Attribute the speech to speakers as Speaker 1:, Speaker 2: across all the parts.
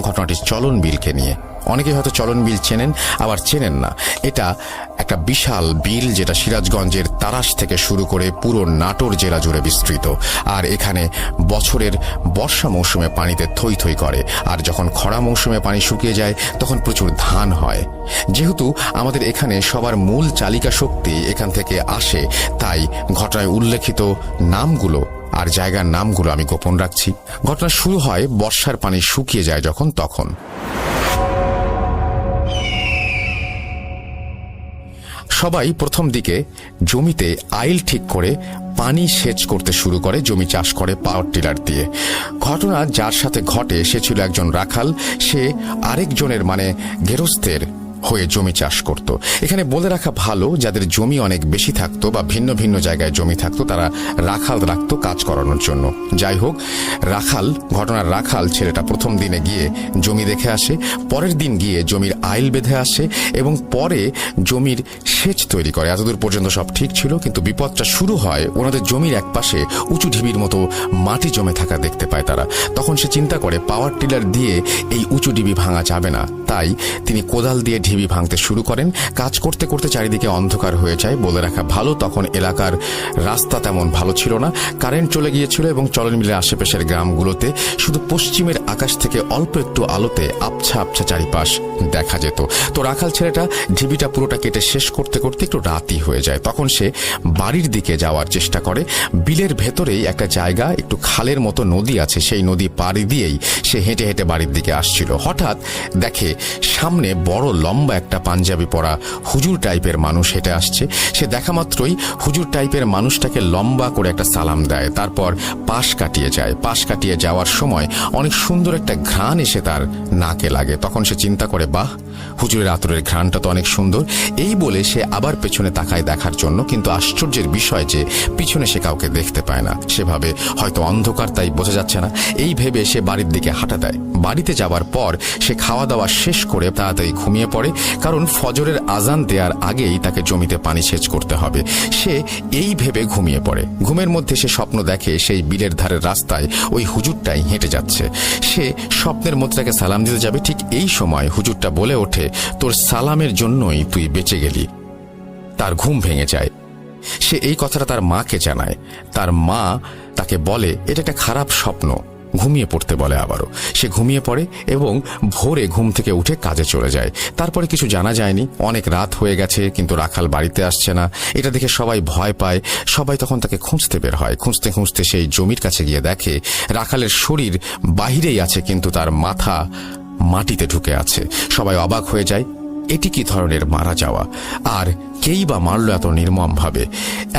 Speaker 1: ঘটনাটি চলন বিলকে নিয়ে। অনেকে হয়তো চলন বিল চেনেন, আবার চেনেন না। এটা একটা বিশাল বিল যেটা সিরাজগঞ্জের তারাস থেকে শুরু করে পুরো নাটোর জেলা জুড়ে বিস্তৃত। আর এখানে বছরের বর্ষা মৌসুমে পানিতে থই থই করে, আর যখন খরা মৌসুমে পানি শুকিয়ে যায় তখন প্রচুর ধান হয়। যেহেতু আমাদের এখানে সবার মূল চালিকা শক্তি এখান থেকে আসে, তাই ঘটনায় উল্লেখিত নামগুলো আর জায়গার নামগুলো আমি গোপন রাখছি। ঘটনা শুরু হয় বর্ষার পানি শুকিয়ে যায় যখন, তখন সবাই প্রথম দিকে জমিতে আইল ঠিক করে পানি সেচ করতে শুরু করে, জমি চাষ করে পাওয়ার টিলার দিয়ে। ঘটনা যার সাথে ঘটে সে ছিল একজন রাখাল। সে আরেকজনের মানে গেরস্থের হয়ে জমি চাষ করত। এখানে বলে রাখা ভালো, যাদের জমি অনেক বেশি থাকতো বা ভিন্ন ভিন্ন জায়গায় জমি থাকতো তারা রাখাল রাখতো কাজ করানোর জন্য। যাই হোক, ঘটনার রাখাল ছেলেটা প্রথম দিনে গিয়ে জমি দেখে আসে, পরের দিন গিয়ে জমির আইল বেঁধে আসে এবং পরে জমির সেচ তৈরি করে। এতদূর পর্যন্ত সব ঠিক ছিল, কিন্তু বিপদটা শুরু হয় ওনাদের জমির এক পাশে উঁচু ঢিবির মতো মাটি জমে থাকা দেখতে পায় তারা। তখন সে চিন্তা করে পাওয়ার টিলার দিয়ে এই উঁচু ঢিবি ভাঙা যাবে না, তাই তিনি কোদাল দিয়ে ঢিবি ভাঙতে শুরু করেন। কাজ করতে করতে চারিদিকে অন্ধকার হয়ে যায়। বলে রাখা ভালো, তখন এলাকার রাস্তা তেমন ভালো ছিল না, কারেন্ট চলে গিয়েছিল এবং চলন বিলের আশেপাশের গ্রামগুলোতে শুধু পশ্চিমের আকাশ থেকে অল্প একটু আলোতে আবছা আবছা চারিপাশ দেখা যেত। তো রাখাল ছেলেটা ঢিবিটা পুরোটা কেটে শেষ করতে করতে একটু রাতই হয়ে যায়। তখন সে বাড়ির দিকে যাওয়ার চেষ্টা করে। বিলের ভেতরেই একটা জায়গা, একটু খালের মতো নদী আছে, সেই নদী পাড়ি দিয়েই সে হেঁটে হেঁটে বাড়ির দিকে আসছিল। হঠাৎ দেখে সামনে বড় লম্বা একটা পাঞ্জাবি পরা হুজুর টাইপের মানুষ হেঁটে আসছে। সে দেখা মাত্রই হুজুর টাইপের মানুষটাকে লম্বা করে একটা সালাম দেয়, তারপর পাশ কাটিয়ে যায়। পাশ কাটিয়ে যাওয়ার সময় অনেক সুন্দর একটা ঘ্রাণ এসে তার নাকে লাগে। তখন সে চিন্তা করে, বাহ, হুজুরের আতরের ঘ্রাণটা তো অনেক সুন্দর। এই বলে সে আবার পেছনে তাকায় দেখার জন্য, কিন্তু আশ্চর্যের বিষয় যে পিছনে সে কাউকে দেখতে পায় না। সেভাবে হয়তো অন্ধকার, তাই বোঝা যাচ্ছে না। এই ভেবে সে বাড়ির দিকে হাঁটা দেয়। বাড়িতে যাওয়ার পর সে খাওয়া দাওয়া শেষ করে তাড়াতাড়ি ঘুমিয়ে পড়ে, কারণ ফজরের আজান দেওয়ার আগেই তাকে জমিতে পানি সেচ করতে হবে। সে এই ভেবে ঘুমিয়ে পড়ে। ঘুমের মধ্যে সে স্বপ্ন দেখে সেই বিলের ধারের রাস্তায় ওই হুজুরটাই হেঁটে যাচ্ছে। সে স্বপ্নের মধ্যে তাকে সালাম দিতে যাবে, ঠিক এই সময় হুজুরটা বলে ওঠে, তোর সালামের জন্যই তুই বেঁচে গেলি। তার ঘুম ভেঙে যায়। সে এই কথাটা তার মাকে জানায়। তার মা তাকে বলে এটা একটা খারাপ স্বপ্ন, ঘুমিয়ে পড়তে বলে আবারও। সে ঘুমিয়ে পড়ে এবং ভোরে ঘুম থেকে উঠে কাজে চলে যায়। তারপরে কিছু জানা যায়নি। অনেক রাত হয়ে গেছে, কিন্তু রাখাল বাড়িতে আসছে না। এটা দেখে সবাই ভয় পায়। সবাই তখন তাকে খুঁজতে বের হয়। খুঁজতে খুঁজতে সেই জমির কাছে গিয়ে দেখে রাখালের শরীর বাহিরেই আছে, কিন্তু তার মাথা মাটিতে ঢুকে আছে। সবাই অবাক হয়ে যায়, এটি কি ধরনের মারা যাওয়া, আর কেই বা মারল এত নির্মম ভাবে?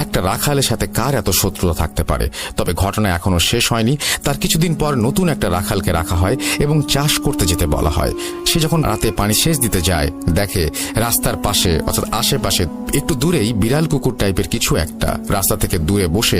Speaker 1: একটা রাখালের সাথে কার এত শত্রুতা থাকতে পারে? তবে ঘটনা এখনো শেষ হয়নি। তার কিছুদিন পর নতুন একটা রাখালকে রাখা হয় এবং চাষ করতে যেতে বলা হয়। সে যখন রাতে পানি সেচ দিতে যায়, দেখে রাস্তার পাশে অর্থাৎ আশেপাশে একটু দূরেই বিড়াল কুকুর টাইপের কিছু একটা রাস্তা থেকে দূরে বসে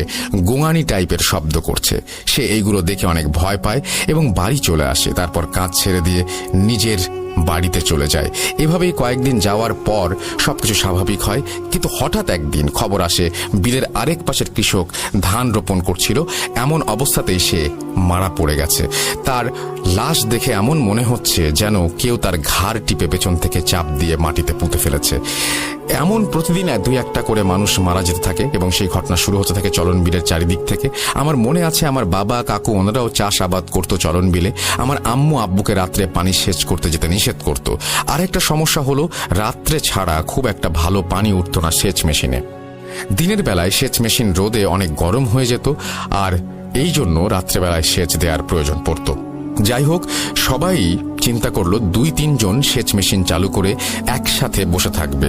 Speaker 1: গোঙানি টাইপের শব্দ করছে। সে এইগুলো দেখে অনেক ভয় পায় এবং বাড়ি চলে আসে। তারপর কাজ ছেড়ে দিয়ে নিজের বাড়িতে চলে যায়। এভাবেই কয়েকদিন যাওয়ার পর সবকিছু স্বাভাবিক হয়। কিন্তু হঠাৎ একদিন খবর আসে বিলের আরেক পাশের কৃষক ধান রোপণ করছিল, এমন অবস্থাতেই সে মারা পড়ে গেছে। তার লাশ দেখে এমন মনে হচ্ছে যেন কেউ তার ঘাড় টিপে পেছন থেকে চাপ দিয়ে মাটিতে পুঁতে ফেলেছে। এমন প্রতিদিন দুই একটা করে মানুষ মারা যেতে থাকে এবং সেই ঘটনা শুরু হতে থাকে চলন বিলের চারিদিক থেকে। আমার মনে আছে আমার বাবা কাকু ওনারাও চাষ আবাদ করতো চলন বিলে। আমার আম্মু আব্বুকে রাত্রে পানি সেচ করতে যেতে নিষেধ করত। আরেকটা সমস্যা হলো রাত্রে ছাড়া খুব একটা ভালো পানি উঠতো না সেচ মেশিনে। দিনের বেলায় সেচ মেশিন রোদে অনেক গরম হয়ে যেত, আর এই জন্য রাত্রেবেলায় সেচ দেওয়ার প্রয়োজন পড়ত। যাই হোক, সবাই চিন্তা করলো 2-3 জন সেচ মেশিন চালু করে একসাথে বসে থাকবে,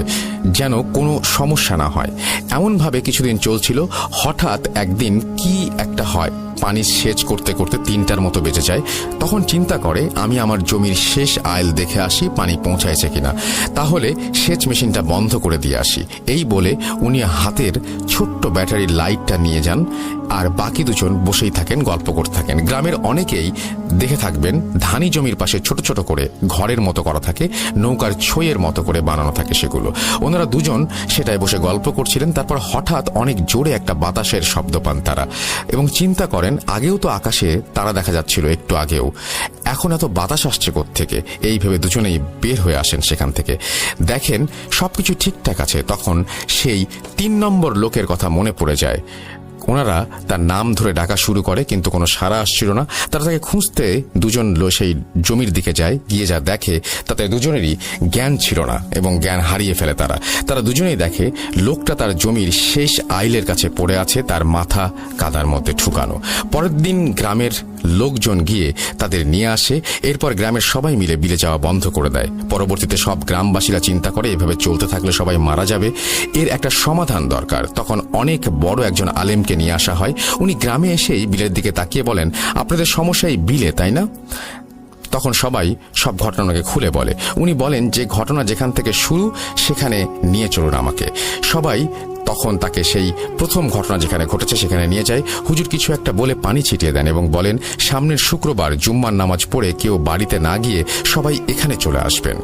Speaker 1: যেন কোনো সমস্যা না হয়। এমনভাবে কিছুদিন চলছিল। হঠাৎ একদিন কি একটা হয়, পানি সেচ করতে করতে 3টার মতো বেজে যায়। তখন চিন্তা করে আমি আমার জমির শেষ আইল দেখে আসি পানি পৌঁছাইছে কিনা, তাহলে সেচ মেশিনটা বন্ধ করে দিয়ে আসি। এই বলে উনি হাতের ছোট্ট ব্যাটারির লাইটটা নিয়ে যান, আর বাকি দুজন বসেই থাকেন, গল্প করতে থাকেন। গ্রামের অনেকেই দেখে থাকবেন ধানি জমির পাশে ছোট ছোট করে ঘরের মতো করা থাকে, নৌকার ছইয়ের মতো করে বানানো থাকে সেগুলো। ওনারা দুজন সেটায় বসে গল্প করছিলেন। তারপর হঠাৎ অনেক জোরে একটা বাতাসের শব্দ পান তারা এবং চিন্তা করেন আগেও তো আকাশে তারা দেখা যাচ্ছিল, একটু আগেও, এখন এত বাতাস আসছে কোত্থেকে। এই ভেবে দুজনেই বের হয়ে আসেন সেখান থেকে। দেখেন সবকিছু ঠিকঠাক আছে। তখন সেই 3 নম্বর লোকের কথা মনে পড়ে যায়। ওনারা তার নাম ধরে ডাকা শুরু করে, কিন্তু কোনো সাড়া আসছিল না। তারা তাকে খুঁজতে দুজন সেই জমির দিকে যায়। গিয়ে যা দেখে তাতে দুজনেরই জ্ঞান ছিল না এবং জ্ঞান হারিয়ে ফেলে তারা দুজনেই দেখে লোকটা তার জমির শেষ আইলের কাছে পড়ে আছে, তার মাথা কাদার মধ্যে ঠুকানো। পরের দিন গ্রামের লোকজন গিয়ে তাদের নিয়ে আসে। এরপর গ্রামের সবাই মিলে বিলে যাওয়া বন্ধ করে দেয়। পরবর্তীতে সব গ্রামবাসীরা চিন্তা করে এভাবে চলতে থাকলে সবাই মারা যাবে, এর একটা সমাধান দরকার। তখন অনেক বড় একজন আলেমকে নিয়ে আসা হয়। উনি গ্রামে এসেই বিলের দিকে তাকিয়ে বলেন, আপনাদের সমস্যা এই বিলে, তাই না? তখন সবাই সব ঘটনাকে খুলে বলে। উনি বলেন যে ঘটনা যেখান থেকে শুরু সেখানে নিয়ে চলুন আমাকে। সবাই তখন তাকে সেই প্রথম ঘটনা যেখানে ঘটেছে সেখানে নিয়ে যায়। হুজুর কিছু একটা বলে পানি ছিটিয়ে দেন এবং বলেন সামনের শুক্রবার জুম্মার নামাজ পড়ে কেউ বাড়িতে না গিয়ে সবাই এখানে চলে আসবেন।